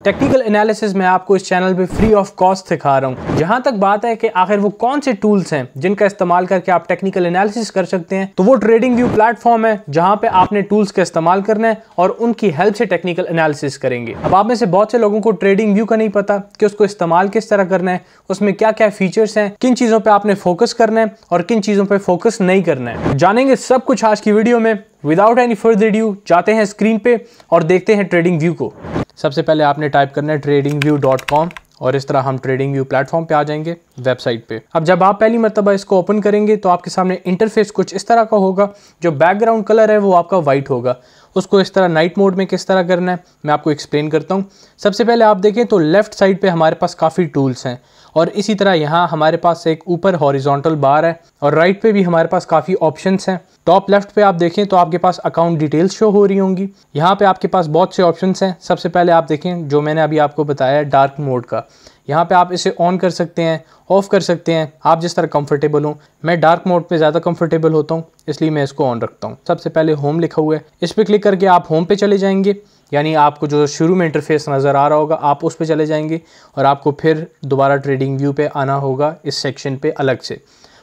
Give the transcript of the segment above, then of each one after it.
Technical analysis मैं आपको इस चैनल पे फ्री ऑफ कॉस्ट सिखा रहा हूँ। जहां तक बात है कि आखिर वो कौन से टूल्स हैं जिनका इस्तेमाल करके आप टेक्निकल एनालिसिस कर सकते हैं, तो वो ट्रेडिंग व्यू प्लेटफॉर्म है जहां पे आपने टूल्स का इस्तेमाल करना है और उनकी हेल्प से टेक्निकल एनालिसिस करेंगे। अब आप में से बहुत से लोगों को ट्रेडिंग व्यू का नहीं पता कि उसको इस्तेमाल किस तरह करना है, उसमें क्या क्या फीचर्स हैं, किन चीजों पर आपने फोकस करना है और किन चीजों पर फोकस नहीं करना है। जानेंगे सब कुछ आज की वीडियो में। विदाउट एनी फर्दर ड्यू जाते हैं स्क्रीन पे और देखते हैं ट्रेडिंग व्यू को। सबसे पहले आपने टाइप करना है tradingview.com और इस तरह हम ट्रेडिंग व्यू प्लेटफॉर्म पे आ जाएंगे वेबसाइट पे। अब जब आप पहली मर्तबा इसको ओपन करेंगे तो आपके सामने इंटरफेस कुछ इस तरह का होगा। जो बैकग्राउंड कलर है वो आपका वाइट होगा। उसको इस तरह नाइट मोड में किस तरह करना है मैं आपको एक्सप्लेन करता हूँ। सबसे पहले आप देखें तो लेफ्ट साइड पे हमारे पास काफ़ी टूल्स हैं और इसी तरह यहाँ हमारे पास एक ऊपर हॉरिजॉन्टल बार है और राइट पे भी हमारे पास काफ़ी ऑप्शंस हैं। टॉप लेफ्ट पे आप देखें तो आपके पास अकाउंट डिटेल्स शो हो रही होंगी। यहाँ पे आपके पास बहुत से ऑप्शंस हैं। सबसे पहले आप देखें जो मैंने अभी आपको बताया डार्क मोड का। यहाँ पे आप इसे ऑन कर सकते हैं, ऑफ कर सकते हैं, आप जिस तरह कंफर्टेबल हो। मैं डार्क मोड पे ज़्यादा कंफर्टेबल होता हूँ इसलिए मैं इसको ऑन रखता हूँ। सबसे पहले होम लिखा हुआ है, इस पर क्लिक करके आप होम पे चले जाएंगे। यानी आपको जो शुरू में इंटरफेस नज़र आ रहा होगा आप उस पर चले जाएंगे और आपको फिर दोबारा ट्रेडिंग व्यू पे आना होगा इस सेक्शन पे अलग से।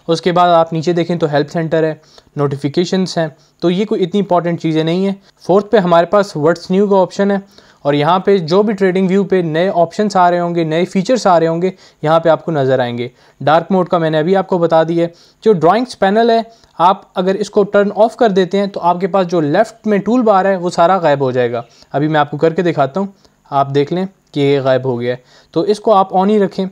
उसके बाद आप नीचे देखें तो हेल्प सेंटर है, नोटिफिकेशंस हैं, तो ये कोई इतनी इंपॉर्टेंट चीज़ें नहीं है। फोर्थ पे हमारे पास व्हाट्स न्यू का ऑप्शन है और यहाँ पे जो भी ट्रेडिंग व्यू पे नए ऑप्शंस आ रहे होंगे, नए फीचर्स आ रहे होंगे, यहाँ पे आपको नज़र आएंगे। डार्क मोड का मैंने अभी आपको बता दिया। जो ड्राइंग्स पैनल है आप अगर इसको टर्न ऑफ कर देते हैं तो आपके पास जो लेफ़्ट में टूल बार है वो सारा गायब हो जाएगा। अभी मैं आपको करके दिखाता हूँ, आप देख लें कि ये गायब हो गया है। तो इसको आप ऑन ही रखें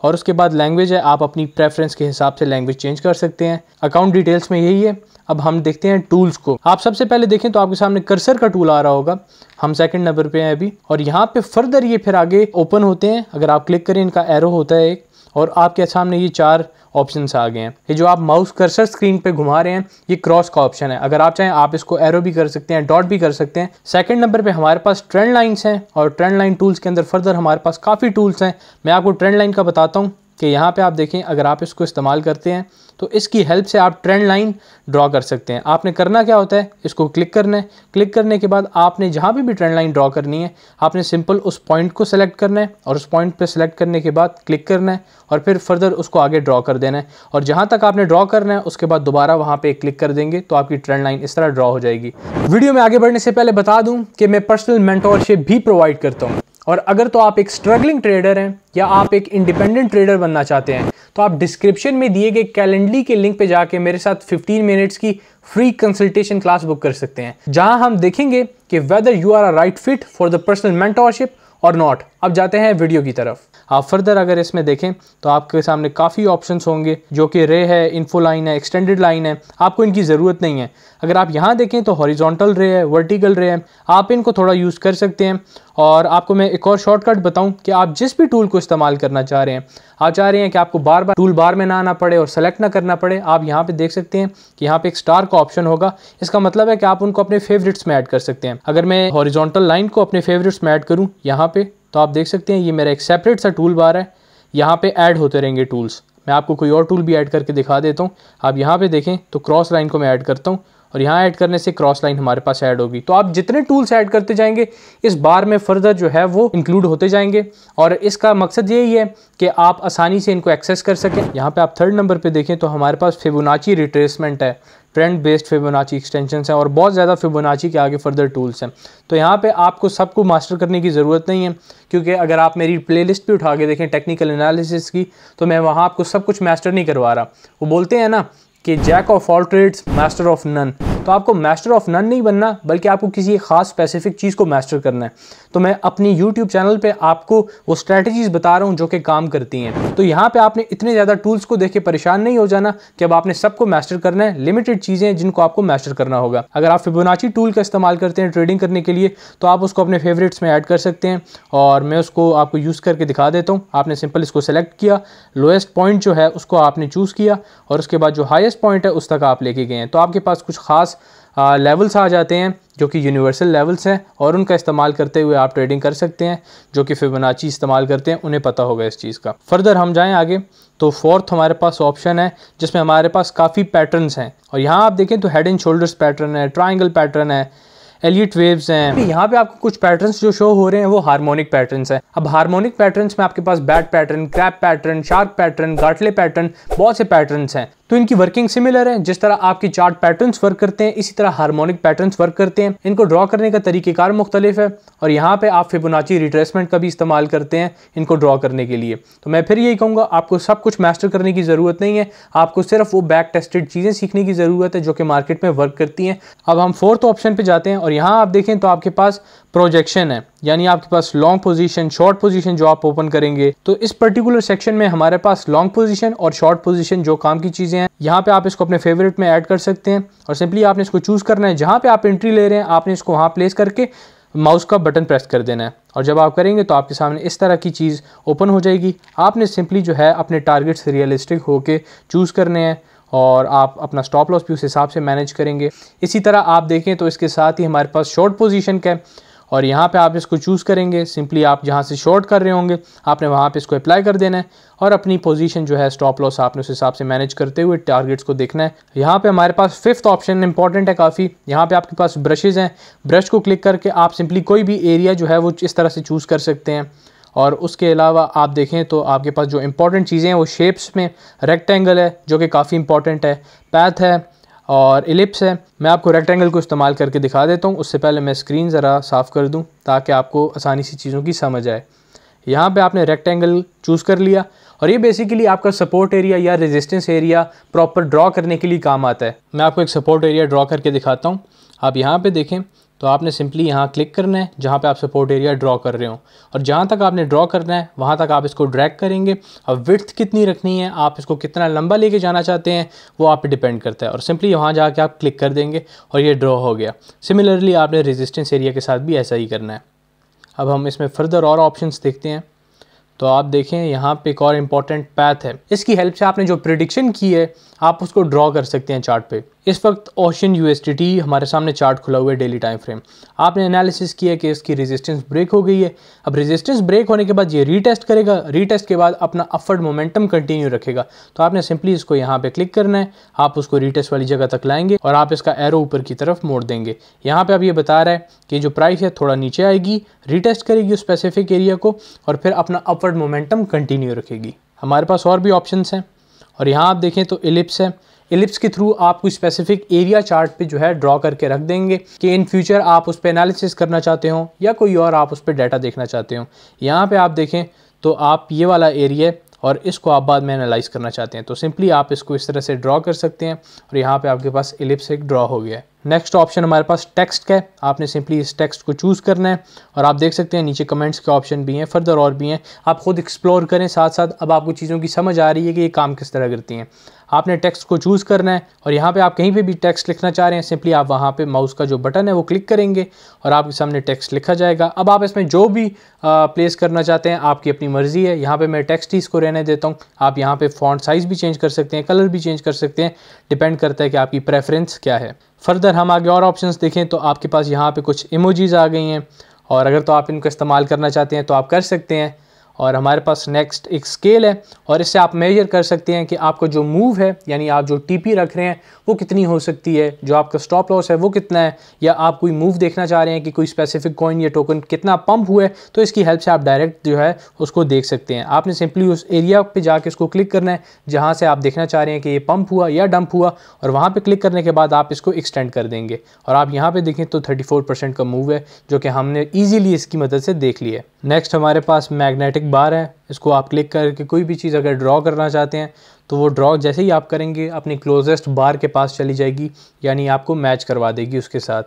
और उसके बाद लैंग्वेज है, आप अपनी प्रेफरेंस के हिसाब से लैंग्वेज चेंज कर सकते हैं। अकाउंट डिटेल्स में यही है। अब हम देखते हैं टूल्स को। आप सबसे पहले देखें तो आपके सामने कर्सर का टूल आ रहा होगा। हम सेकंड नंबर पे हैं अभी और यहाँ पे फर्दर ये फिर आगे ओपन होते हैं। अगर आप क्लिक करें इनका एरो होता है एक और आपके सामने ये 4 ऑप्शंस आ गए हैं। ये जो आप माउस कर्सर स्क्रीन पे घुमा रहे हैं ये क्रॉस का ऑप्शन है। अगर आप चाहें आप इसको एरो भी कर सकते हैं, डॉट भी कर सकते हैं। सेकंड नंबर पे हमारे पास ट्रेंड लाइन्स हैं और ट्रेंड लाइन टूल्स के अंदर फर्दर हमारे पास काफ़ी टूल्स हैं। मैं आपको ट्रेंड लाइन का बताता हूँ कि यहाँ पे आप देखें अगर आप इसको इस्तेमाल करते हैं तो इसकी हेल्प से आप ट्रेंड लाइन ड्रॉ कर सकते हैं। आपने करना क्या होता है, इसको क्लिक करना है। क्लिक करने के बाद आपने जहाँ भी ट्रेंड लाइन ड्रॉ करनी है आपने सिंपल उस पॉइंट को सेलेक्ट करना है और उस पॉइंट पे सेलेक्ट करने के बाद क्लिक करना है और फिर फर्दर उसको आगे ड्रॉ कर देना है और जहाँ तक आपने ड्रॉ करना है उसके बाद दोबारा वहाँ पे क्लिक कर देंगे तो आपकी ट्रेंड लाइन इस तरह ड्रॉ हो जाएगी। वीडियो में आगे बढ़ने से पहले बता दूँ कि मैं पर्सनल मेंटोरशिप भी प्रोवाइड करता हूँ और अगर तो आप एक स्ट्रगलिंग ट्रेडर हैं या आप एक इंडिपेंडेंट ट्रेडर बनना चाहते हैं तो आप डिस्क्रिप्शन में दिए गए कैलेंडली के लिंक पे जाके मेरे साथ 15 मिनट्स की फ्री कंसल्टेशन क्लास बुक कर सकते हैं, जहां हम देखेंगे कि whether you are a right fit for the personal mentorship और नॉट। अब जाते हैं वीडियो की तरफ। आप फर्दर अगर इसमें देखें तो आपके सामने काफ़ी ऑप्शंस होंगे जो कि रे है, इन्फो लाइन है, एक्सटेंडेड लाइन है। आपको इनकी ज़रूरत नहीं है। अगर आप यहाँ देखें तो हॉरिजॉन्टल रे है, वर्टिकल रे है, आप इनको थोड़ा यूज़ कर सकते हैं। और आपको मैं एक और शॉर्टकट बताऊं कि आप जिस भी टूल को इस्तेमाल करना चाह रहे हैं, आप चाह रहे हैं कि आपको बार बार टूल बार में ना आना पड़े और सेलेक्ट ना करना पड़े, आप यहाँ पे देख सकते हैं कि यहाँ पे एक स्टार का ऑप्शन होगा। इसका मतलब है कि आप उनको अपने फेवरेट्स में ऐड कर सकते हैं। अगर मैं हॉरिजॉन्टल लाइन को अपने फेवरेट्स में ऐड करूँ यहाँ पे तो आप देख सकते हैं ये मेरा एक सेपरेट सा टूल बार है। यहाँ पे ऐड होते रहेंगे टूल्स। मैं आपको कोई और टूल भी ऐड करके दिखा देता हूँ। आप यहाँ पे देखें तो क्रॉस लाइन को मैं ऐड करता हूँ और यहाँ ऐड करने से क्रॉस लाइन हमारे पास ऐड होगी। तो आप जितने टूल्स ऐड करते जाएंगे इस बार में फर्दर जो है वो इंक्लूड होते जाएंगे और इसका मकसद यही है कि आप आसानी से इनको एक्सेस कर सकें। यहाँ पे आप थर्ड नंबर पे देखें तो हमारे पास फिबोनाची रिट्रेसमेंट है, ट्रेंड बेस्ड फिबोनाची एक्सटेंशंस हैं और बहुत ज़्यादा फिबोनाची के आगे फर्दर टूल्स हैं। तो यहाँ पे आपको सबको मास्टर करने की ज़रूरत नहीं है, क्योंकि अगर आप मेरी प्लेलिस्ट भी उठा के देखें टेक्निकल एनालिसिस की तो मैं वहाँ आपको सब कुछ मास्टर नहीं करवा रहा। वो बोलते हैं ना कि jack of all trades master of none. तो आपको मास्टर ऑफ नन नहीं बनना बल्कि आपको किसी एक खास स्पेसिफिक चीज़ को मास्टर करना है। तो मैं अपनी यूट्यूब चैनल पे आपको वो स्ट्रेटजीज बता रहा हूँ जो कि काम करती हैं। तो यहाँ पे आपने इतने ज़्यादा टूल्स को देख के परेशान नहीं हो जाना कि अब आपने सबको मास्टर करना है। लिमिटेड चीज़ें हैं जिनको आपको मास्टर करना होगा। अगर आप फिबोनाची टूल का इस्तेमाल करते हैं ट्रेडिंग करने के लिए तो आप उसको अपने फेवरेट्स में ऐड कर सकते हैं और मैं उसको आपको यूज़ करके दिखा देता हूँ। आपने सिंपल इसको सेलेक्ट किया, लोएस्ट पॉइंट जो है उसको आपने चूज़ किया और उसके बाद जो हाईएस्ट पॉइंट है उस तक आप लेके गए हैं। तो आपके पास कुछ खास लेवल्स आ जाते हैं जो कि यूनिवर्सल लेवल्स हैं और उनका इस्तेमाल करते हुए आप ट्रेडिंग कर सकते हैं। जो कि फिबोनाची इस्तेमाल करते हैं उन्हें पता होगा इस चीज़ का। फर्दर हम जाएं आगे तो फोर्थ हमारे पास ऑप्शन है जिसमें हमारे पास काफ़ी पैटर्न्स हैं और यहाँ आप देखें तो हेड एंड शोल्डर्स पैटर्न है, ट्राइंगल पैटर्न है, एलिट वेव्स हैं। यहाँ पे आपको कुछ पैटर्न्स जो शो हो रहे हैं वो हार्मोनिक पैटर्न्स हैं। अब हार्मोनिक पैटर्न्स में आपके पास bat pattern, crab pattern, shark pattern, Gartley pattern, बहुत से पैटर्न्स हैं। तो इनकी वर्किंग सिमिलर है। जिस तरह आपकी चार्ट पैटर्न्स वर्क करते हैं इसी तरह हार्मोनिक पैटर्न्स वर्क करते हैं। इनको ड्रॉ करने का तरीक़ेकार मुख्तलिफ है और यहाँ पे आप फिबोनाची रिट्रेसमेंट का भी इस्तेमाल करते हैं इनको ड्रॉ करने के लिए। तो मैं फिर यही कहूँगा, आपको सब कुछ मास्टर करने की ज़रूरत नहीं है, आपको सिर्फ वो बैक टेस्टेड चीज़ें सीखने की ज़रूरत है जो कि मार्केट में वर्क करती हैं। अब हम फोर्थ ऑप्शन पर जाते हैं और यहाँ आप देखें तो आपके पास प्रोजेक्शन है, यानी आपके पास लॉन्ग पोजीशन, शॉर्ट पोजीशन जो आप ओपन करेंगे। तो इस पर्टिकुलर सेक्शन में हमारे पास लॉन्ग पोजीशन और शॉर्ट पोजीशन जो काम की चीज़ें हैं, यहाँ पे आप इसको अपने फेवरेट में ऐड कर सकते हैं और सिंपली आपने इसको चूज़ करना है। जहाँ पे आप एंट्री ले रहे हैं आपने इसको वहाँ प्लेस करके माउस का बटन प्रेस कर देना है और जब आप करेंगे तो आपके सामने इस तरह की चीज़ ओपन हो जाएगी। आपने सिंपली जो है अपने टारगेट से रियलिस्टिक होके चूज़ करने हैं और आप अपना स्टॉप लॉस भी उस हिसाब से मैनेज करेंगे। इसी तरह आप देखें तो इसके साथ ही हमारे पास शॉर्ट पोजीशन का है और यहाँ पे आप इसको चूज़ करेंगे। सिंपली आप जहाँ से शॉर्ट कर रहे होंगे आपने वहाँ पे इसको अप्लाई कर देना है और अपनी पोजीशन जो है स्टॉप लॉस आपने उस हिसाब से मैनेज करते हुए टारगेट्स को देखना है। यहाँ पे हमारे पास फिफ्थ ऑप्शन इंपॉर्टेंट है काफ़ी। यहाँ पे आपके पास ब्रशेज़ हैं, ब्रश को क्लिक करके आप सिंपली कोई भी एरिया जो है वो इस तरह से चूज़ कर सकते हैं। और उसके अलावा आप देखें तो आपके पास जो इंपॉर्टेंट चीज़ें हैं वो शेप्स में रेक्टेंगल है जो कि काफ़ी इंपॉर्टेंट है, पैथ है और इलिप्स है। मैं आपको रेक्टेंगल को इस्तेमाल करके दिखा देता हूँ। उससे पहले मैं स्क्रीन ज़रा साफ़ कर दूँ ताकि आपको आसानी से चीज़ों की समझ आए। यहाँ पे आपने रेक्टेंगल चूज़ कर लिया और ये बेसिकली आपका सपोर्ट एरिया या रेजिस्टेंस एरिया प्रॉपर ड्रॉ करने के लिए काम आता है। मैं आपको एक सपोर्ट एरिया ड्रॉ करके दिखाता हूँ। आप यहाँ पे देखें तो आपने सिंपली यहाँ क्लिक करना है जहाँ पे आप सपोर्ट एरिया ड्रॉ कर रहे हो और जहाँ तक आपने ड्रॉ करना है वहाँ तक आप इसको ड्रैग करेंगे। अब विड्थ कितनी रखनी है, आप इसको कितना लंबा लेके जाना चाहते हैं वो आप पे डिपेंड करता है और सिंपली वहाँ जाके आप क्लिक कर देंगे और ये ड्रॉ हो गया। सिमिलरली आपने रेजिस्टेंस एरिया के साथ भी ऐसा ही करना है। अब हम इसमें फर्दर और ऑप्शंस देखते हैं तो आप देखें यहाँ पे एक और इम्पॉर्टेंट पैथ है। इसकी हेल्प से आपने जो प्रिडिक्शन की है आप उसको ड्रॉ कर सकते हैं चार्ट पे। इस वक्त ओशन USDT हमारे सामने चार्ट खुला हुआ है डेली टाइम फ्रेम। आपने एनालिसिस किया कि इसकी रेजिस्टेंस ब्रेक हो गई है। अब रेजिस्टेंस ब्रेक होने के बाद ये रीटेस्ट करेगा, रीटेस्ट के बाद अपना अपवर्ड मोमेंटम कंटिन्यू रखेगा। तो आपने सिंपली इसको यहाँ पे क्लिक करना है, आप उसको रीटेस्ट वाली जगह तक लाएंगे और आप इसका एरो ऊपर की तरफ मोड़ देंगे। यहाँ पे अब ये बता रहा है कि जो प्राइस है थोड़ा नीचे आएगी, रीटेस्ट करेगी उस स्पेसिफिक एरिया को और फिर अपना अपवर्ड मोमेंटम कंटिन्यू रखेगी। हमारे पास और भी ऑप्शंस हैं और यहाँ आप देखें तो इलिप्स है। इलिप्स के थ्रू आप कोई स्पेसिफिक एरिया चार्ट पे जो है ड्रॉ करके रख देंगे कि इन फ्यूचर आप उस पर एनालिसिस करना चाहते हो या कोई और आप उस पर डाटा देखना चाहते हो। यहाँ पे आप देखें तो आप ये वाला एरिया और इसको आप बाद में एनालाइज करना चाहते हैं तो सिंपली आप इसको इस तरह से ड्रॉ कर सकते हैं और यहाँ पे आपके पास इलिप्स एक ड्रॉ हो गया है। नेक्स्ट ऑप्शन हमारे पास टेक्स्ट का है। आपने सिंपली इस टेक्स्ट को चूज़ करना है और आप देख सकते हैं नीचे कमेंट्स के ऑप्शन भी हैं, फर्दर और भी हैं, आप खुद एक्सप्लोर करें साथ साथ। अब आपको चीज़ों की समझ आ रही है कि ये काम किस तरह करती हैं। आपने टेक्स्ट को चूज़ करना है और यहाँ पे आप कहीं पे भी टेक्स्ट लिखना चाह रहे हैं सिंपली आप वहाँ पे माउस का जो बटन है वो क्लिक करेंगे और आपके सामने टेक्स्ट लिखा जाएगा। अब आप इसमें जो भी प्लेस करना चाहते हैं आपकी अपनी मर्ज़ी है। यहाँ पे मैं टेक्स्ट ही इसको रहने देता हूँ। आप यहाँ पे फॉन्ट साइज़ भी चेंज कर सकते हैं, कलर भी चेंज कर सकते हैं, डिपेंड करता है कि आपकी प्रेफरेंस क्या है। फर्दर हम आगे और ऑप्शंस देखें तो आपके पास यहाँ पे कुछ इमोजीज़ आ गई हैं और अगर तो आप इनको इस्तेमाल करना चाहते हैं तो आप कर सकते हैं। और हमारे पास नेक्स्ट एक स्केल है और इससे आप मेजर कर सकते हैं कि आपका जो मूव है यानी आप जो टीपी रख रहे हैं वो कितनी हो सकती है, जो आपका स्टॉप लॉस है वो कितना है, या आप कोई मूव देखना चाह रहे हैं कि कोई स्पेसिफिक कॉइन या टोकन कितना पंप हुआ है तो इसकी हेल्प से आप डायरेक्ट जो है उसको देख सकते हैं। आपने सिंपली उस एरिया पे जाके इसको क्लिक करना है जहाँ से आप देखना चाह रहे हैं कि ये पंप हुआ या डंप हुआ और वहाँ पर क्लिक करने के बाद आप इसको एक्सटेंड कर देंगे और आप यहाँ पर देखें तो 34% का मूव है जो कि हमने ईजिली इसकी मदद से देख लिया है। नेक्स्ट हमारे पास मैग्नेटिक बार है। इसको आप क्लिक करके कोई भी चीज़ अगर ड्रॉ करना चाहते हैं तो वो ड्रॉ जैसे ही आप करेंगे अपनी क्लोजेस्ट बार के पास चली जाएगी यानी आपको मैच करवा देगी उसके साथ।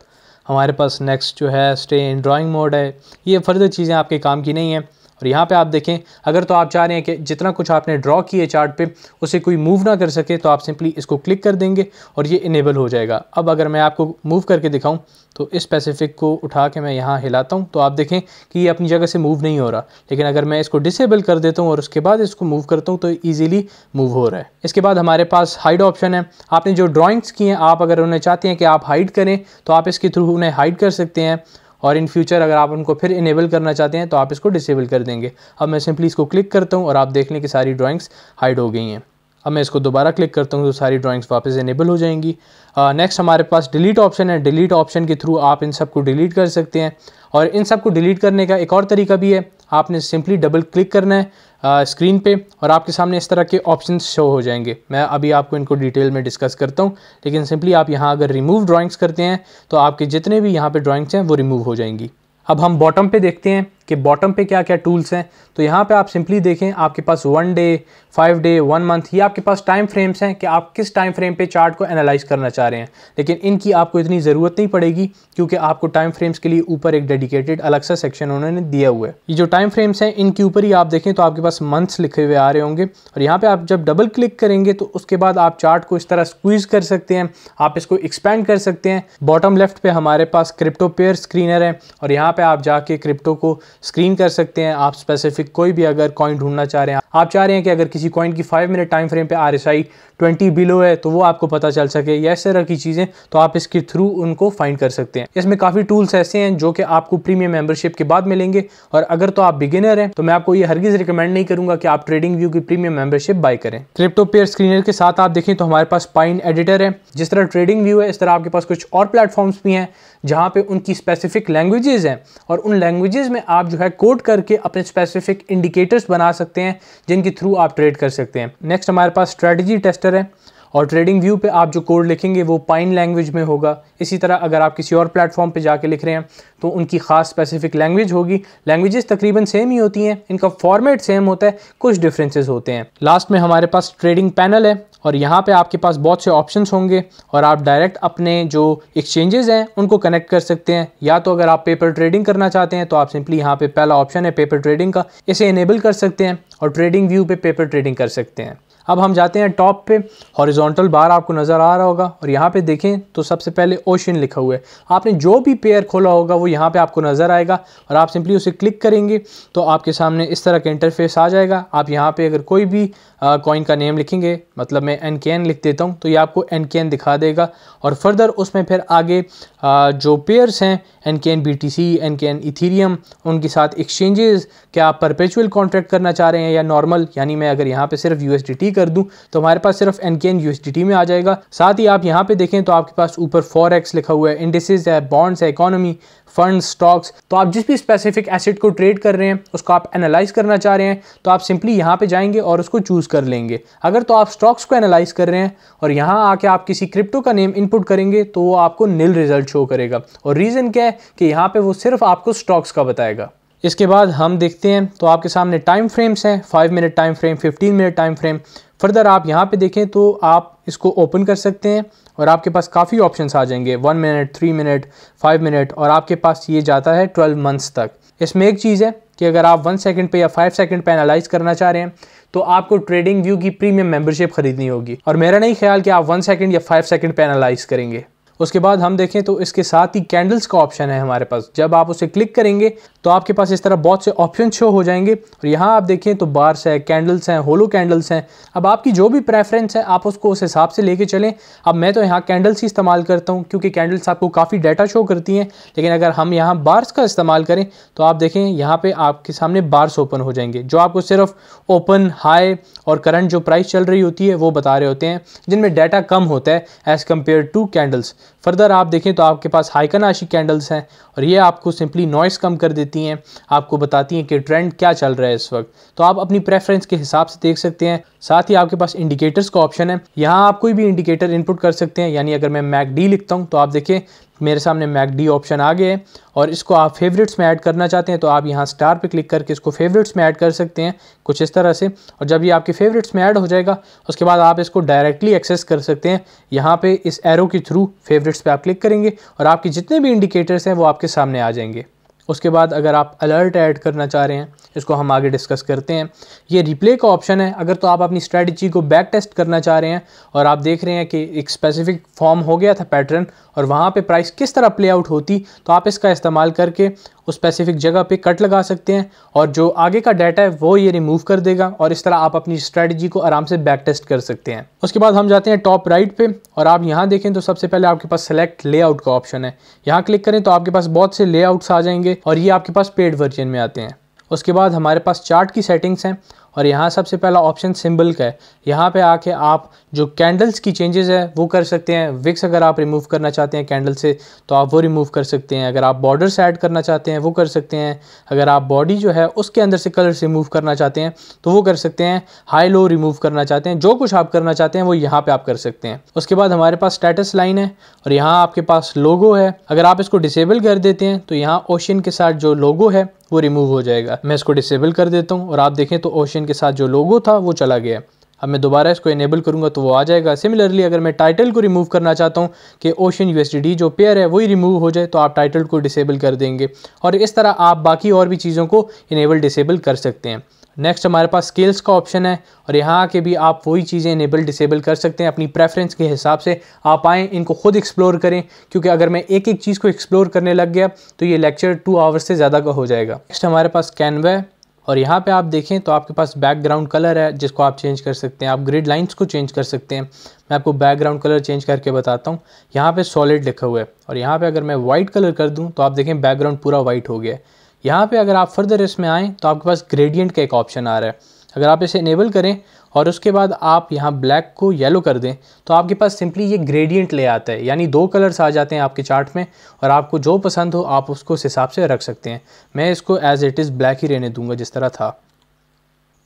हमारे पास नेक्स्ट जो है स्टे इन ड्राइंग मोड है। ये फर्दर चीज़ें आपके काम की नहीं है और यहाँ पे आप देखें अगर तो आप चाह रहे हैं कि जितना कुछ आपने ड्रॉ किए चार्ट पे उसे कोई मूव ना कर सके तो आप सिंपली इसको क्लिक कर देंगे और ये इनेबल हो जाएगा। अब अगर मैं आपको मूव करके दिखाऊं तो इस स्पेसिफिक को उठा के मैं यहाँ हिलाता हूँ तो आप देखें कि ये अपनी जगह से मूव नहीं हो रहा, लेकिन अगर मैं इसको डिसेबल कर देता हूँ और उसके बाद इसको मूव करता हूँ तो ईजिली मूव हो रहा है। इसके बाद हमारे पास हाइड ऑप्शन है। आपने जो ड्राइंग्स की हैं आप अगर उन्हें चाहते हैं कि आप हाइड करें तो आप इसके थ्रू उन्हें हाइड कर सकते हैं और इन फ्यूचर अगर आप उनको फिर इनेबल करना चाहते हैं तो आप इसको डिसेबल कर देंगे। अब मैं सिंपली इसको क्लिक करता हूँ और आप देख लें कि सारी ड्राइंग्स हाइड हो गई हैं। अब मैं इसको दोबारा क्लिक करता हूँ तो सारी ड्राइंग्स वापस इनेबल हो जाएंगी। नेक्स्ट हमारे पास डिलीट ऑप्शन है। डिलीट ऑप्शन के थ्रू आप इन सब को डिलीट कर सकते हैं। और इन सब को डिलीट करने का एक और तरीका भी है, आपने सिंपली डबल क्लिक करना है स्क्रीन पे और आपके सामने इस तरह के ऑप्शंस शो हो जाएंगे। मैं अभी आपको इनको डिटेल में डिस्कस करता हूँ, लेकिन सिंपली आप यहाँ अगर रिमूव ड्राइंग्स करते हैं तो आपके जितने भी यहाँ पे ड्राइंग्स हैं वो रिमूव हो जाएंगी। अब हम बॉटम पे देखते हैं कि बॉटम पे क्या क्या टूल्स हैं। तो यहाँ पे आप सिंपली देखें, आपके पास 1 डे, 5 डे, 1 मंथ, ये आपके पास टाइम फ्रेम्स हैं कि आप किस टाइम फ्रेम पे चार्ट को एनालाइज करना चाह रहे हैं। लेकिन इनकी आपको इतनी ज़रूरत नहीं पड़ेगी क्योंकि आपको टाइम फ्रेम्स के लिए ऊपर एक डेडिकेटेड अलग सा सेक्शन उन्होंने दिया हुआ है। ये जो टाइम फ्रेम्स हैं इनके ऊपर ही आप देखें तो आपके पास मंथ्स लिखे हुए आ रहे होंगे और यहाँ पर आप जब डबल क्लिक करेंगे तो उसके बाद आप चार्ट को इस तरह स्क्वीज़ कर सकते हैं, आप इसको एक्सपैंड कर सकते हैं। बॉटम लेफ्ट पे हमारे पास क्रिप्टो पेयर स्क्रीनर है और यहाँ पे आप जाके क्रिप्टो को स्क्रीन कर सकते हैं। आप स्पेसिफिक कोई भी अगर कॉइन ढूंढना चाह रहे हैं, आप चाह रहे हैं कि अगर किसी कॉइन की 5 मिनट टाइम फ्रेम पे RSI 20 बिलो है तो वो आपको पता चल सके या इस तरह की चीज़ें, तो आप इसके थ्रू उनको फाइंड कर सकते हैं। इसमें काफ़ी टूल्स ऐसे हैं जो कि आपको प्रीमियम मेंबरशिप के बाद मिलेंगे और अगर तो आप बिगिनर हैं तो मैं आपको ये हरगिज़ रिकमेंड नहीं करूंगा कि आप ट्रेडिंग व्यू की प्रीमियम मेंबरशिप बाय करें। क्रिप्टो पेयर स्क्रीनर के साथ आप देखें तो हमारे पास पाइन एडिटर है। जिस तरह ट्रेडिंग व्यू है इस तरह आपके पास कुछ और प्लेटफॉर्म्स भी हैं जहाँ पे उनकी स्पेसिफिक लैंग्वेजेस हैं और उन लैंग्वेजेस में आप जो है कोड करके अपने स्पेसिफिक इंडिकेटर्स बना सकते हैं जिनके थ्रू आप ट्रेड कर सकते हैं। नेक्स्ट हमारे पास स्ट्रेटजी टेस्टर है और ट्रेडिंग व्यू पे आप जो कोड लिखेंगे वो पाइन लैंग्वेज में होगा। इसी तरह अगर आप किसी और प्लेटफॉर्म पे जाके लिख रहे हैं तो उनकी खास स्पेसिफिक लैंग्वेज होगी। लैंग्वेजेस तकरीबन सेम ही होती हैं, इनका फॉर्मेट सेम होता है, कुछ डिफरेंसेस होते हैं। लास्ट में हमारे पास ट्रेडिंग पैनल है और यहाँ पे आपके पास बहुत से ऑप्शंस होंगे और आप डायरेक्ट अपने जो एक्सचेंजेस हैं उनको कनेक्ट कर सकते हैं। या तो अगर आप पेपर ट्रेडिंग करना चाहते हैं तो आप सिंपली यहाँ पे पहला ऑप्शन है पेपर ट्रेडिंग का, इसे इनेबल कर सकते हैं और ट्रेडिंग व्यू पे पेपर ट्रेडिंग कर सकते हैं। अब हम जाते हैं टॉप पे, हॉरिजॉन्टल बार आपको नज़र आ रहा होगा और यहाँ पे देखें तो सबसे पहले ओशन लिखा हुआ है। आपने जो भी पेयर खोला होगा वो यहाँ पे आपको नज़र आएगा और आप सिंपली उसे क्लिक करेंगे तो आपके सामने इस तरह का इंटरफेस आ जाएगा। आप यहाँ पे अगर कोई भी कॉइन का नेम लिखेंगे, मतलब मैं NKN लिख देता हूँ तो ये आपको NKN दिखा देगा और फर्दर उसमें फिर आगे जो पेयर्स हैं NKN BTC, NKN इथीरियम, उनके साथ एक्सचेंजेस, क्या आप परपेचुअल कॉन्ट्रैक्ट करना चाह रहे हैं या नॉर्मल, यानी मैं अगर यहाँ पे सिर्फ USDT कर दूं तो हमारे पास सिर्फ NKN USDT में आ जाएगा। साथ ही आप यहाँ पे देखें तो आपके पास ऊपर फॉरेक्स लिखा हुआ है, इंडिसेस है, बॉन्ड्स है, इकोनॉमी, फंड्स, स्टॉक्स। तो आप जिस भी स्पेसिफिक एसेट को ट्रेड कर रहे हैं उसको आप एनालाइज करना चाह रहे हैं तो आप सिंपली यहाँ पे जाएंगे और उसको चूज कर लेंगे। अगर तो आप स्टॉक्स को एनालाइज कर रहे हैं और यहाँ आके आप किसी क्रिप्टो का नेम इनपुट करेंगे तो वो आपको नील रिजल्ट शो करेगा और रीजन क्या है कि यहाँ पे वो सिर्फ आपको स्टॉक्स का बताएगा। इसके बाद हम देखते हैं तो आपके सामने टाइम फ्रेम्स हैं, 5 minute time frame, 15 minute time frame. Further आप यहाँ पे देखें तो आप इसको ओपन कर सकते हैं और आपके पास काफ़ी ऑप्शंस आ जाएंगे, 1 मिनट, 3 मिनट, 5 मिनट और आपके पास ये जाता है 12 मंथ्स तक। इसमें एक चीज़ है कि अगर आप 1 सेकंड पे या 5 सेकंड पे एनालाइज करना चाह रहे हैं तो आपको ट्रेडिंग व्यू की प्रीमियम मेंबरशिप खरीदनी होगी और मेरा नहीं ख्याल कि आप 1 सेकंड या 5 सेकंड पे एनालाइज करेंगे। उसके बाद हम देखें तो इसके साथ ही कैंडल्स का ऑप्शन है हमारे पास। जब आप उसे क्लिक करेंगे तो आपके पास इस तरह बहुत से ऑप्शन शो हो जाएंगे और यहाँ आप देखें तो बार्स है, कैंडल्स हैं, होलो कैंडल्स हैं। अब आपकी जो भी प्रेफरेंस है आप उसको उस हिसाब से लेके चलें। अब मैं तो यहाँ कैंडल्स ही इस्तेमाल करता हूँ क्योंकि कैंडल्स आपको काफ़ी डाटा शो करती हैं, लेकिन अगर हम यहाँ बार्स का इस्तेमाल करें तो आप देखें यहाँ पे आपके सामने बार्स ओपन हो जाएंगे जो आपको सिर्फ ओपन, हाई और करंट जो प्राइस चल रही होती है वो बता रहे होते हैं, जिनमें डाटा कम होता है as compared to candles. Further आप देखें तो आपके पास हाइकनाशी कैंडल्स हैं और ये आपको सिंपली नॉइस कम कर देती हैं, आपको बताती हैं कि ट्रेंड क्या चल रहा है इस वक्त। तो आप अपनी प्रेफरेंस के हिसाब से देख सकते हैं। साथ ही आपके पास इंडिकेटर्स का ऑप्शन है, यहाँ आप कोई भी इंडिकेटर इनपुट कर सकते हैं। यानी अगर मैं MACD लिखता हूँ तो आप देखें मेरे सामने MACD ऑप्शन आ गया है और इसको आप फेवरेट्स में ऐड करना चाहते हैं तो आप यहाँ स्टार पे क्लिक करके इसको फेवरेट्स में ऐड कर सकते हैं कुछ इस तरह से। और जब ये आपके फेवरेट्स में ऐड हो जाएगा उसके बाद आप इसको डायरेक्टली एक्सेस कर सकते हैं। यहाँ पे इस एरो के थ्रू फेवरेट्स पे आप क्लिक करेंगे और आपके जितने भी इंडिकेटर्स हैं वो आपके सामने आ जाएंगे। उसके बाद अगर आप अलर्ट ऐड करना चाह रहे हैं, इसको हम आगे डिस्कस करते हैं। ये रिप्ले का ऑप्शन है। अगर तो आप अपनी स्ट्रेटजी को बैक टेस्ट करना चाह रहे हैं और आप देख रहे हैं कि एक स्पेसिफिक फॉर्म हो गया था पैटर्न और वहाँ पे प्राइस किस तरह प्ले आउट होती, तो आप इसका इस्तेमाल करके उस स्पेसिफिक जगह पे कट लगा सकते हैं और जो आगे का डाटा है वो ये रिमूव कर देगा और इस तरह आप अपनी स्ट्रेटजी को आराम से बैक टेस्ट कर सकते हैं। उसके बाद हम जाते हैं टॉप राइट पे और आप यहाँ देखें तो सबसे पहले आपके पास सेलेक्ट लेआउट का ऑप्शन है। यहाँ क्लिक करें तो आपके पास बहुत से लेआउट्स आ जाएंगे और ये आपके पास पेड वर्जन में आते हैं। उसके बाद हमारे पास चार्ट की सेटिंग्स हैं और यहाँ सबसे पहला ऑप्शन सिंबल का है। यहाँ पे आके आप जो कैंडल्स की चेंजेस है वो कर सकते हैं। विक्स अगर आप रिमूव करना चाहते हैं कैंडल से तो आप वो रिमूव कर सकते हैं। अगर आप बॉर्डर्स ऐड करना चाहते हैं वो कर सकते हैं। अगर आप बॉडी जो है उसके अंदर से कलर्स रिमूव करना चाहते हैं तो वो कर सकते हैं। हाई लो रिमूव करना चाहते हैं, जो कुछ आप करना चाहते हैं वो यहाँ पे आप कर सकते हैं। उसके बाद हमारे पास स्टेटस लाइन है और यहाँ आपके पास लोगो है। अगर आप इसको डिसेबल कर देते हैं तो यहाँ ओशन के साथ जो लोगो है वो रिमूव हो जाएगा। मैं इसको डिसेबल कर देता हूँ और आप देखें तो ओशन के साथ जो लोगो था वो चला गया। अब मैं दोबारा इसको इनेबल करूंगा तो वो आ जाएगा। सिमिलरली अगर मैं टाइटल को रिमूव करना चाहता हूँ कि ओशन USDT जो पेयर है वही रिमूव हो जाए तो आप टाइटल को डिसेबल कर देंगे और इस तरह आप बाकी और भी चीज़ों को इनेबल डिसेबल कर सकते हैं। नेक्स्ट हमारे पास स्केल्स का ऑप्शन है और यहाँ आके भी आप वही चीज़ें इनेबल डिसेबल कर सकते हैं अपनी प्रेफरेंस के हिसाब से। आप आएँ, इनको खुद एक्सप्लोर करें, क्योंकि अगर मैं एक एक चीज़ को एक्सप्लोर करने लग गया तो ये लेक्चर 2 आवर्स से ज़्यादा का हो जाएगा। नेक्स्ट हमारे पास कैनवा है और यहाँ पे आप देखें तो आपके पास बैकग्राउंड कलर है जिसको आप चेंज कर सकते हैं। आप ग्रिड लाइंस को चेंज कर सकते हैं। मैं आपको बैकग्राउंड कलर चेंज करके बताता हूँ। यहाँ पे सॉलिड लिखा हुआ है और यहाँ पे अगर मैं वाइट कलर कर दूँ तो आप देखें बैकग्राउंड पूरा वाइट हो गया है। यहाँ पे अगर आप फर्दर इसमें आएँ तो आपके पास ग्रेडियंट का एक ऑप्शन आ रहा है। अगर आप इसे इनेबल करें और उसके बाद आप यहाँ ब्लैक को येलो कर दें तो आपके पास सिंपली ये ग्रेडियंट ले आता है, यानी 2 कलर्स आ जाते हैं आपके चार्ट में और आपको जो पसंद हो आप उसको उस हिसाब से रख सकते हैं। मैं इसको एज इट इज़ ब्लैक ही रहने दूंगा जिस तरह था।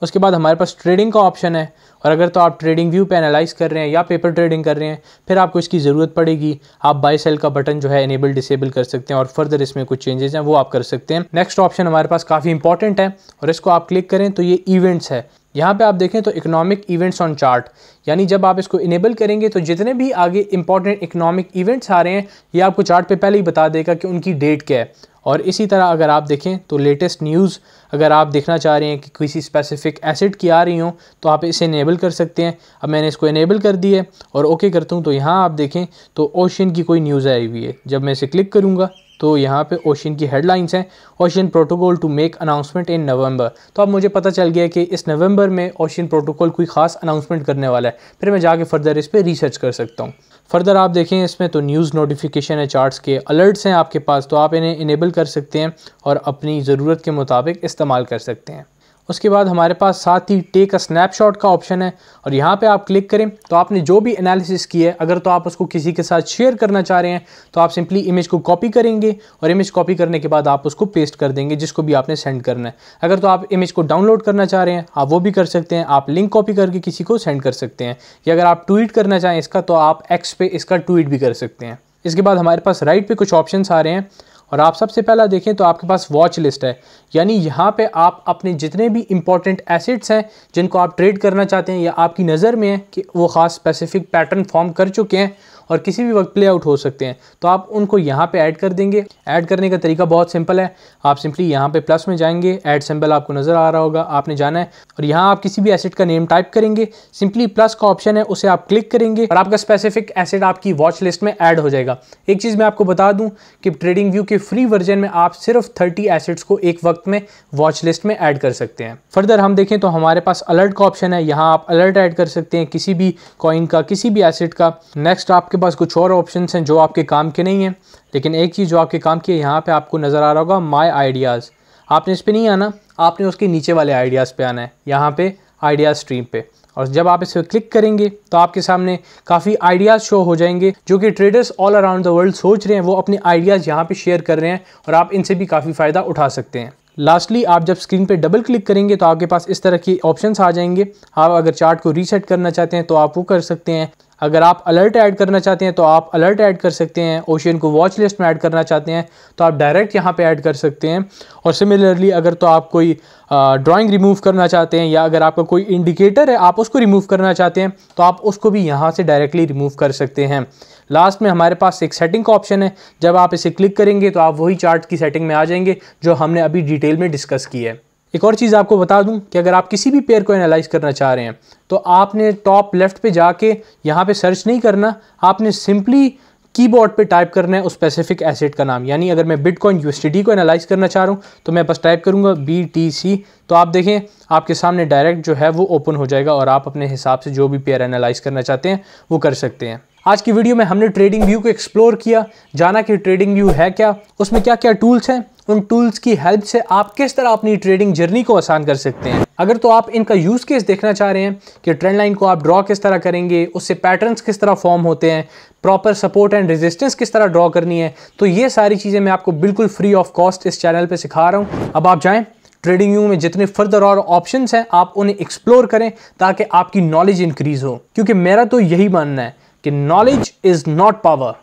उसके बाद हमारे पास ट्रेडिंग का ऑप्शन है और अगर तो आप ट्रेडिंग व्यू पे एनालाइज कर रहे हैं या पेपर ट्रेडिंग कर रहे हैं फिर आपको इसकी ज़रूरत पड़ेगी। आप बाय सेल का बटन जो है इनेबल डिसेबल कर सकते हैं और फर्दर इसमें कुछ चेंजेस हैं वो आप कर सकते हैं। नेक्स्ट ऑप्शन हमारे पास काफ़ी इंपॉर्टेंट है और इसको आप क्लिक करें तो ये इवेंट्स है। यहाँ पे आप देखें तो इकोनॉमिक इवेंट्स ऑन चार्ट, यानी जब आप इसको इनेबल करेंगे तो जितने भी आगे इंपॉर्टेंट इकोनॉमिक इवेंट्स आ रहे हैं ये आपको चार्ट पे पहले ही बता देगा कि उनकी डेट क्या है। और इसी तरह अगर आप देखें तो लेटेस्ट न्यूज़ अगर आप देखना चाह रहे हैं कि किसी स्पेसिफिक एसेट की आ रही हो तो आप इसे इनेबल कर सकते हैं। अब मैंने इसको इनेबल कर दिया और ओके करता हूँ तो यहाँ आप देखें तो ओशन की कोई न्यूज़ आई हुई है। जब मैं इसे क्लिक करूँगा तो यहाँ पे ओशन की हेडलाइंस हैं, ocean protocol to make announcement in November. तो अब मुझे पता चल गया कि इस नवंबर में ओशन प्रोटोकॉल कोई ख़ास अनाउंसमेंट करने वाला है। फिर मैं जाके फर्दर इस पर रिसर्च कर सकता हूँ। फर्दर आप देखें इसमें तो न्यूज़ नोटिफिकेशन है, चार्ट्स के अलर्ट्स हैं आपके पास, तो आप इन्हें इनेबल कर सकते हैं और अपनी ज़रूरत के मुताबिक इस्तेमाल कर सकते हैं। उसके बाद हमारे पास साथ ही टेक अ स्नैपशॉट का ऑप्शन है और यहाँ पे आप क्लिक करें तो आपने जो भी एनालिसिस की है अगर तो आप उसको किसी के साथ शेयर करना चाह रहे हैं तो आप सिंपली इमेज को कॉपी करेंगे और इमेज कॉपी करने के बाद आप उसको पेस्ट कर देंगे जिसको भी आपने सेंड करना है। अगर तो आप इमेज को डाउनलोड करना चाह रहे हैं आप वो भी कर सकते हैं। आप लिंक कॉपी करके किसी को सेंड कर सकते हैं या अगर आप ट्वीट करना चाहें इसका तो आप एक्स पे इसका ट्वीट भी कर सकते हैं। इसके बाद हमारे पास राइट पे कुछ ऑप्शंस आ रहे हैं और आप सबसे पहला देखें तो आपके पास वॉच लिस्ट है, यानी यहाँ पे आप अपने जितने भी इंपॉर्टेंट एसेट्स हैं जिनको आप ट्रेड करना चाहते हैं या आपकी नज़र में है कि वो ख़ास स्पेसिफिक पैटर्न फॉर्म कर चुके हैं और किसी भी वक्त प्ले आउट हो सकते हैं तो आप उनको यहाँ पे ऐड कर देंगे। ऐड करने का तरीका बहुत सिंपल है। आप सिंपली यहाँ पे प्लस में जाएंगे, ऐड सिंबल आपको नज़र आ रहा होगा, आपने जाना है और यहाँ आप किसी भी एसेट का नेम टाइप करेंगे। सिंपली प्लस का ऑप्शन है उसे आप क्लिक करेंगे और आपका स्पेसिफिक एसेट आपकी वॉच लिस्ट में ऐड हो जाएगा। एक चीज़ मैं आपको बता दूँ कि ट्रेडिंग व्यू के फ्री वर्जन में आप सिर्फ 30 एसेट्स को एक वक्त में वॉच लिस्ट में ऐड कर सकते हैं। फर्दर हम देखें तो हमारे पास अलर्ट का ऑप्शन है, यहाँ आप अलर्ट ऐड कर सकते हैं किसी भी कॉइन का, किसी भी एसेट का। नेक्स्ट आपके पास कुछ और ऑप्शंस हैं जो आपके काम के नहीं हैं, लेकिन एक चीज़ जो आपके काम की है यहाँ पे आपको नज़र आ रहा होगा माय आइडियाज़। आपने इस पे नहीं आना, आपने उसके नीचे वाले आइडियाज़ पे आना है, यहाँ पे आइडियाज़ स्ट्रीम पे। और जब आप इस पर क्लिक करेंगे तो आपके सामने काफ़ी आइडियाज़ शो हो जाएंगे जो कि traders all around the world सोच रहे हैं, वो अपने आइडियाज़ यहाँ पे शेयर कर रहे हैं और आप इनसे भी काफ़ी फ़ायदा उठा सकते हैं। लास्टली आप जब स्क्रीन पे डबल क्लिक करेंगे तो आपके पास इस तरह की ऑप्शंस आ जाएंगे। आप अगर चार्ट को रीसेट करना चाहते हैं तो आप वो कर सकते हैं। अगर आप अलर्ट ऐड करना चाहते हैं तो आप अलर्ट ऐड कर सकते हैं। ओशन को वॉच लिस्ट में ऐड करना चाहते हैं तो आप डायरेक्ट यहाँ पे ऐड कर सकते हैं। और सिमिलरली अगर तो आप कोई ड्राइंग रिमूव करना चाहते हैं या अगर आपका कोई इंडिकेटर है आप उसको रिमूव करना चाहते हैं तो आप उसको भी यहाँ से डायरेक्टली रिमूव कर सकते हैं। लास्ट में हमारे पास एक सेटिंग का ऑप्शन है, जब आप इसे क्लिक करेंगे तो आप वही चार्ट की सेटिंग में आ जाएंगे जो हमने अभी डिटेल में डिस्कस की है। एक और चीज़ आपको बता दूं कि अगर आप किसी भी पेयर को एनालाइज करना चाह रहे हैं तो आपने टॉप लेफ्ट पे जाके यहाँ पे सर्च नहीं करना, आपने सिंपली कीबोर्ड पे टाइप करना है उस स्पेसिफिक एसेट का नाम। यानी अगर मैं बिटकॉइन USDT को एनालाइज करना चाह रहा हूँ तो मैं बस टाइप करूँगा BTC, तो आप देखें आपके सामने डायरेक्ट जो है वो ओपन हो जाएगा और आप अपने हिसाब से जो भी पेयर एनालाइज करना चाहते हैं वो कर सकते हैं। आज की वीडियो में हमने ट्रेडिंग व्यू को एक्सप्लोर किया, जाना कि ट्रेडिंग व्यू है क्या, उसमें क्या क्या टूल्स हैं, उन टूल्स की हेल्प से आप किस तरह अपनी ट्रेडिंग जर्नी को आसान कर सकते हैं। अगर तो आप इनका यूज केस देखना चाह रहे हैं कि ट्रेंड लाइन को आप ड्रॉ किस तरह करेंगे, उससे पैटर्न्स किस तरह फॉर्म होते हैं, प्रॉपर सपोर्ट एंड रेजिस्टेंस किस तरह ड्रॉ करनी है, तो ये सारी चीज़ें मैं आपको बिल्कुल फ्री ऑफ कॉस्ट इस चैनल पर सिखा रहा हूँ। अब आप जाएँ, ट्रेडिंग व्यू में जितने फर्दर और ऑप्शंस हैं आप उन्हें एक्सप्लोर करें ताकि आपकी नॉलेज इंक्रीज हो, क्योंकि मेरा तो यही मानना है कि knowledge is not power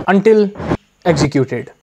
until executed।